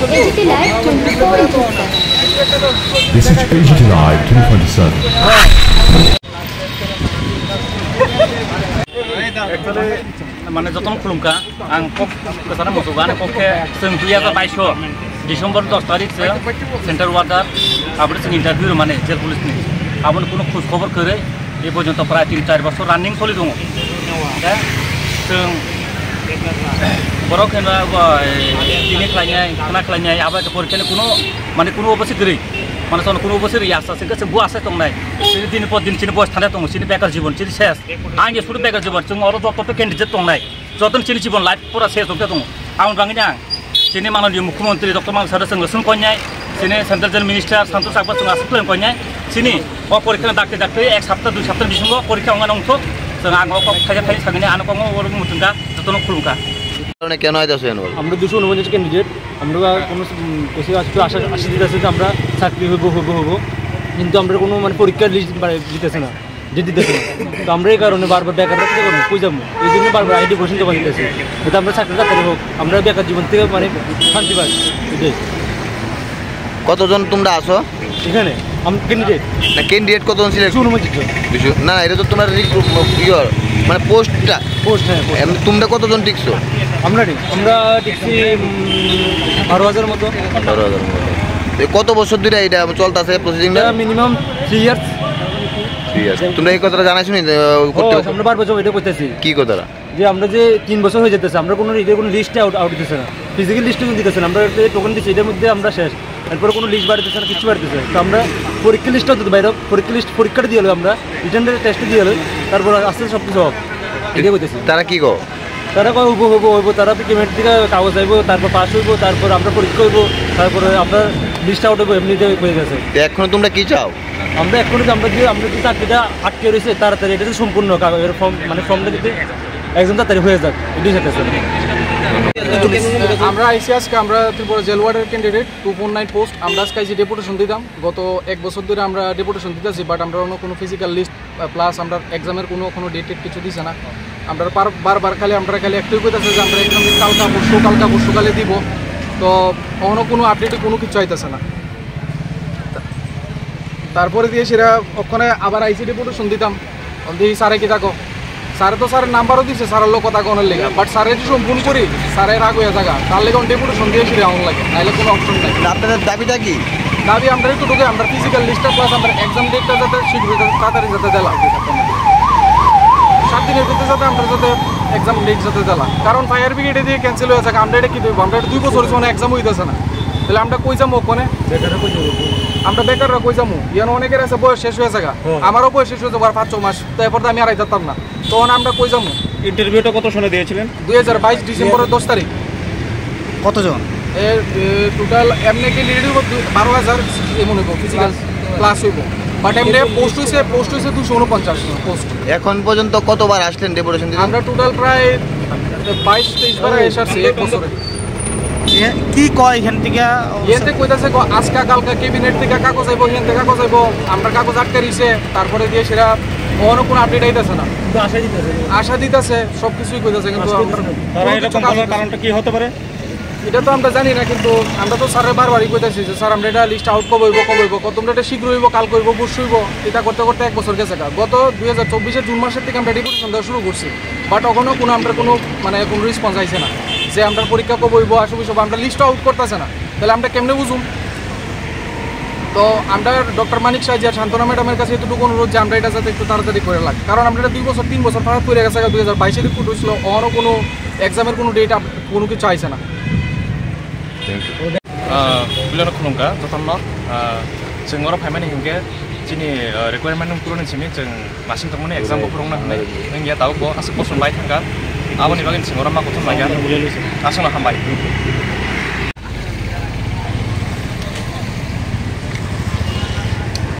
AGT Live 24/7. This is AGT Live 24/7. Mana jotong khulumka ang kok kesana musuhan kokhe जों 2022 December 10 तारिख से central वार्डर आबरे जों interview माने jail police नि आबन कुनो खोज खबर करे ए पर्यन्त प्राय 3-4 बছर रानिंग सलि दङ दा जों बरक हेना दिनै खालायनाय खाना खालायनाय आबा परीक्षा कुनो माने कुनो अबसे गरै माने सन कुनो अबसे रिया सासे गसे बु आसे दंनाय दिन पर दिन सिनि बस थानाय दङ सिनि बेकार जीवन सिनि शेष आंनि सुरु बेकार जीवन जों अर जत कैंडिडेट दंनाय जतन सिनि जीवन लाइफ पूरा शेष होते दङ आं बांगिना आं सिनि माननीय मुख्यमंत्री डॉक्टर मांग सारा जों सों कन्याय सिनि सेंट्रल जेल मिनिस्टर संतोष सागबा जों आसे प्लेन कन्याय सिनि अ परीक्षा दाक्ते एक सप्ताह 2 सप्ताह बिसंगो परीक्षा अंगा नंथ जों आं खाया खाय सागने आनो कम ओर मुतुंगा जतन खुलुमका কারণে কেন আইতাছেন আমরা 249 ক্যান্ডিডেট আমরা কোনো বেশি আশা দিতেছে যে আমরা চাকরি হইব কিন্তু আমরা কোনো মানে পরীক্ষার লিস্ট দিতেছে না দিতেছে না তো আমরা এই কারণে বারবার বেকার থাকতে পারবো কই যাবো এই জন্য বারবার আইডি কোশ্চেন জমা দিতেছে যাতে আমরা চাকরি তাড়াতাড়ি হোক আমরা বেকার জীবন থেকে মানে শান্তি পাই এটাই কতজন তোমরা আসো এখানে আমি ক্যান্ডিডেট না ক্যান্ডিডেট কতজন সিলেক্ট 249 জন না এটা তো তোমার মানে পোস্টটা হ্যাঁ তোমরা কতজন টিকছো আমরা টিকছি 12,000 মতো 12,000 মতো কত বছর ধরে এটা চলতেছে প্রসেসিংটা মিনিমাম 3 ইয়ার্স তোমরা এই কথাটা জানাইছো নি আমরা বারবার এটা করতেছি কি কথাটা যে আমরা যে 3 বছর হয়ে যেতেছে আমরা কোনো লিস্টে আউট দিতেছে না ফিজিক্যাল লিস্টে দিতেছে না আমরা টোকেন দিচ্ছি এটার মধ্যে আমরা শেষ এরপরে কোনো লিস্ট বাড়িতেছে না কিছু বাড়িতেছে তো আমরা পরীক্ষা লিস্টটা দিতে বাইরে পরীক্ষাটা দিয়ে হলো আমরা রিটার্ন টেস্ট দিয়ে হলো তারপর আস্তে সব কিছু হোক এটাই করতেছি তারা কি গো তারা কয় হইব তারা পেমেন্ট থেকে কাগজ আইব তারপর পাস হইব তারপর আমরা পরীক্ষা হইব তারপরে আপনার লিস্ট আউট হইব এমনিতে হয়ে গেছে এখন তোমরা কি চাও আমরা এখন আমরা যে চাকরিটা আটকে রয়েছে তাড়াতাড়ি এটা সম্পূর্ণ কাগজের ফর্ম মানে ফর্মটা দিতে একদম তাড়াতাড়ি হয়ে যাক এটাই চাইতেছে আমরা আইসি আজকে আমরা ত্রিপুরা জেল ওয়ার্ডের ক্যান্ডিডেট 249 পোস্ট আমরা আজকে আইসি ডেপুটেশন দিতাম গত 1 বছর ধরে আমরা ডেপুটেশন দিতেছি বাট আমরা কোনো ফিজিক্যাল লিস্ট প্লাস আমরা এক্সামের কোনো ডেট কিছু দিছে না আমরা বারবার খালি একটাই কইতাছে যে আমরা এক্সাম কালকা পরশুকালে দিব তো কখনো কোনো আপডেটে কোনো কিছু আইতেছে না তারপরে দিয়ে সেরা ওখানে আবার আইসি ডেপুটেশন দিতাম দিই স্যারে কি থাকো স্যারে তো স্যারের নাম্বারও দিচ্ছে স্যারের লোক কথা কোনের লেগে বাট স্যারের যদি ফোন করি স্যারের রাগ হয়ে থাকা তার লেগে ডেপুটেশন দিয়ে সেরে আমার লাগে তাহলে কোনো অপশন নাই আপনাদের দাবিটা কি দাবি আমরা একটু ঢুকে আমরা ফিজিক্যাল লিস্টটা প্লাস আমরা এক্সাম ডেটটা যাতে শীঘ্র তাড়াতাড়ি যাতে দেওয়া 7 দিনের ভিতরে যাতে আমরা যাতে এক্সাম ডেট যাতে দেওয়া কারণ ফায়ার ব্রিগেডে দিয়ে ক্যান্সেল হয়ে থাকে আমরা এটা কি দেবো আমরা 2 বছর কোনো এক্সাম হইতেছে না তাহলে আমরা কই যাবো ওখানে আমরা বেকাররা কই যাবো ইয়ানো অনেকের আছে বয়স শেষ হয়ে থাকে আমারও বয়স শেষ হয়ে যাবো আর 5-6 মাস তারপর তো আমি আর যেতাম না তখন আমরা কই যাবো ইন্টারভিউটা কত সনে দিয়েছিলেন 2022 ডিসেম্বরের 10 তারিখ কতজন এর টোটাল এমনি কি লিড হইব 12,000 এমন হইব ফিজিক্যাল ক্লাস হইব বাট এমনি পোস্ট হইছে 249 পোস্ট এখন পর্যন্ত কতবার আসলেন ডেপুটেশন দিতে আমরা টোটাল প্রায় 22-23 বার এসেছি এক বছরে কি কয় এখান থেকে এতে কইতাছে আজকা কালকা ক্যাবিনেট থেকে কাগজ আইব এখান থেকে কাগজ আইব আমরা কাগজ আটকে রইছে তারপরে দিয়ে সেটা অন্য কোনো আপডেট আইতাছে না আশা দিতেছে সবকিছুই কইতাছে কিন্তু তারা এরকম বলার কারণটা কি হতে পারে এটা তো আমরা জানি না কিন্তু আমরা তো স্যারের বারবারই কইতাছি যে স্যার আমরা এটা লিস্ট আউট কবে হইব তোমরা এটা শীঘ্র হইব কাল করবো পরশু হইব এটা করতে 1 বছর গেছে গত 2024 জুন মাসের থেকে আমরা ডেপুটেশন দেওয়া শুরু করছি বাট ওখানেও কোনো আমরা কোনো মানে কোনো রেসপন্স আইছে না যে আমরা পরীক্ষা কবে হইব আসবো সব আমরা লিস্ট আউট করতেছে না তাহলে আমরা কেমনে বুঝুম তো আমরা ডক্টর মানিক সাহেব আর শান্তনা ম্যাডামের কাছে এতটুকু অনুরোধ যে আমরা এটা যাতে একটু তাড়াতাড়ি করে লাগে কারণ আমরা এটা 2 বছর 3 বছর ফারাক করে গেছে 2022 রিপোর্ট হয়েছিল অন্য কোনো এক্সামের কোনো ডেট কোনো কিছু আইছে না Bulan khulungka jotono जों ora फाइमानि हिंगे जिनि रिक्वायरमेन्ट पुरन सिमि जों मासिन तमनि एग्जाम बो फोरोंना होनाय नों या दाउ बो आसे पसन बाय थांगा आबनि बागै जों ora मा गथन लाया आसना हामबाय